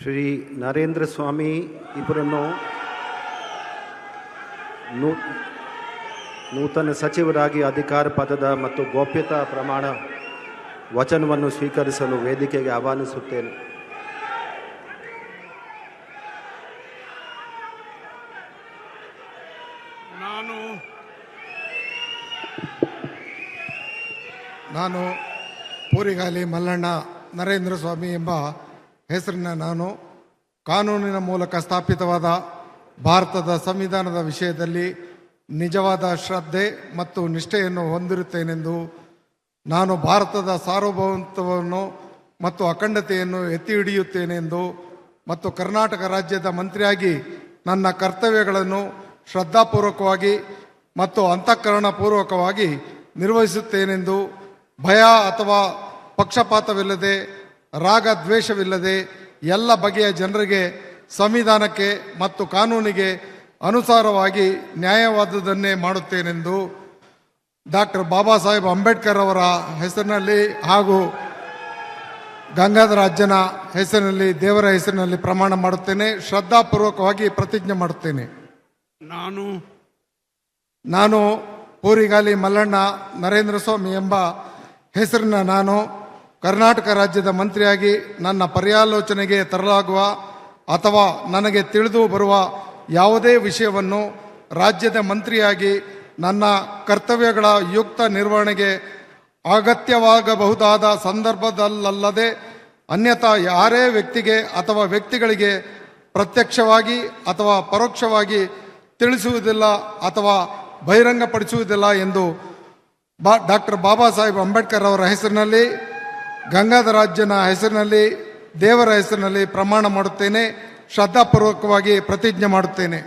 ಶ್ರೀ ನರೇಂದ್ರ ಸ್ವಾಮಿ ಇವರನ್ನು ನೂತನ ಸಚಿವರಾಗಿ ಅಧಿಕಾರ ಪದದ ಮತ್ತು ಗೋಪ್ಯತಾ ಪ್ರಮಾಣ ವಚನವನ್ನು ಸ್ವೀಕರಿಸಲು ವೇದಿಕೆಗೆ ಆಹ್ವಾನಿಸುತ್ತೇನೆ. ನಾನು ಪೂರಿಗಾಲಿ ಮಲ್ಲಣ್ಣ ನರೇಂದ್ರ ಸ್ವಾಮಿ ಎಂಬ ಹೆಸರಿನ ನಾನು ಕಾನೂನಿನ ಮೂಲಕ ಸ್ಥಾಪಿತವಾದ ಭಾರತದ ಸಂವಿಧಾನದ ವಿಷಯದಲ್ಲಿ ನಿಜವಾದ ಶ್ರದ್ಧೆ ಮತ್ತು ನಿಷ್ಠೆಯನ್ನು ಹೊಂದಿರುತ್ತೇನೆಂದು, ನಾನು ಭಾರತದ ಸಾರ್ವಭೌಮತ್ವವನ್ನು ಮತ್ತು ಅಖಂಡತೆಯನ್ನು ಎತ್ತಿ ಹಿಡಿಯುತ್ತೇನೆಂದು ಮತ್ತು ಕರ್ನಾಟಕ ರಾಜ್ಯದ ಮಂತ್ರಿಯಾಗಿ ನನ್ನ ಕರ್ತವ್ಯಗಳನ್ನು ಶ್ರದ್ಧಾಪೂರ್ವಕವಾಗಿ ಮತ್ತು ಅಂತಃಕರಣಪೂರ್ವಕವಾಗಿ ನಿರ್ವಹಿಸುತ್ತೇನೆಂದು, ಭಯ ಅಥವಾ ಪಕ್ಷಪಾತವಿಲ್ಲದೆ, ರಾಗ ದ್ವೇಷವಿಲ್ಲದೆ ಎಲ್ಲ ಬಗೆಯ ಜನರಿಗೆ ಸಂವಿಧಾನಕ್ಕೆ ಮತ್ತು ಕಾನೂನಿಗೆ ಅನುಸಾರವಾಗಿ ನ್ಯಾಯವಾದುದನ್ನೇ ಮಾಡುತ್ತೇನೆಂದು ಡಾಕ್ಟರ್ ಬಾಬಾ ಸಾಹೇಬ್ ಅಂಬೇಡ್ಕರ್ ಅವರ ಹೆಸರಿನಲ್ಲಿ ಹಾಗೂ ಗಂಗಾಧರ ಅಜ್ಜನ ಹೆಸರಿನಲ್ಲಿ, ದೇವರ ಹೆಸರಿನಲ್ಲಿ ಪ್ರಮಾಣ ಮಾಡುತ್ತೇನೆ. ಶ್ರದ್ಧಾಪೂರ್ವಕವಾಗಿ ಪ್ರತಿಜ್ಞೆ ಮಾಡುತ್ತೇನೆ. ನಾನು ಪೂರಿಗಾಲಿ ಮಲ್ಲಣ್ಣ ನರೇಂದ್ರ ಸ್ವಾಮಿ ಎಂಬ ಹೆಸರಿನ ನಾನು ಕರ್ನಾಟಕ ರಾಜ್ಯದ ಮಂತ್ರಿಯಾಗಿ ನನ್ನ ಪರ್ಯಾಲೋಚನೆಗೆ ತರಲಾಗುವ ಅಥವಾ ನನಗೆ ತಿಳಿದು ಬರುವ ಯಾವುದೇ ವಿಷಯವನ್ನು ರಾಜ್ಯದ ಮಂತ್ರಿಯಾಗಿ ನನ್ನ ಕರ್ತವ್ಯಗಳ ಯುಕ್ತ ನಿರ್ವಹಣೆಗೆ ಅಗತ್ಯವಾಗಬಹುದಾದ ಸಂದರ್ಭದಲ್ಲದೆ ಅನ್ಯಥಾ ಯಾರೇ ವ್ಯಕ್ತಿಗೆ ಅಥವಾ ವ್ಯಕ್ತಿಗಳಿಗೆ ಪ್ರತ್ಯಕ್ಷವಾಗಿ ಅಥವಾ ಪರೋಕ್ಷವಾಗಿ ತಿಳಿಸುವುದಿಲ್ಲ ಅಥವಾ ಬಹಿರಂಗಪಡಿಸುವುದಿಲ್ಲ ಎಂದು ಡಾಕ್ಟರ್ ಬಾಬಾ ಸಾಹೇಬ್ ಅಂಬೇಡ್ಕರ್ ಅವರ ಹೆಸರಿನಲ್ಲಿ, ಗಂಗಾಧರ ಅಜ್ಜನ ಹೆಸರಿನಲ್ಲಿ, ದೇವರ ಹೆಸರಿನಲ್ಲಿ ಪ್ರಮಾಣ ಮಾಡುತ್ತೇನೆ. ಶ್ರದ್ಧಾಪೂರ್ವಕವಾಗಿ ಪ್ರತಿಜ್ಞೆ ಮಾಡುತ್ತೇನೆ.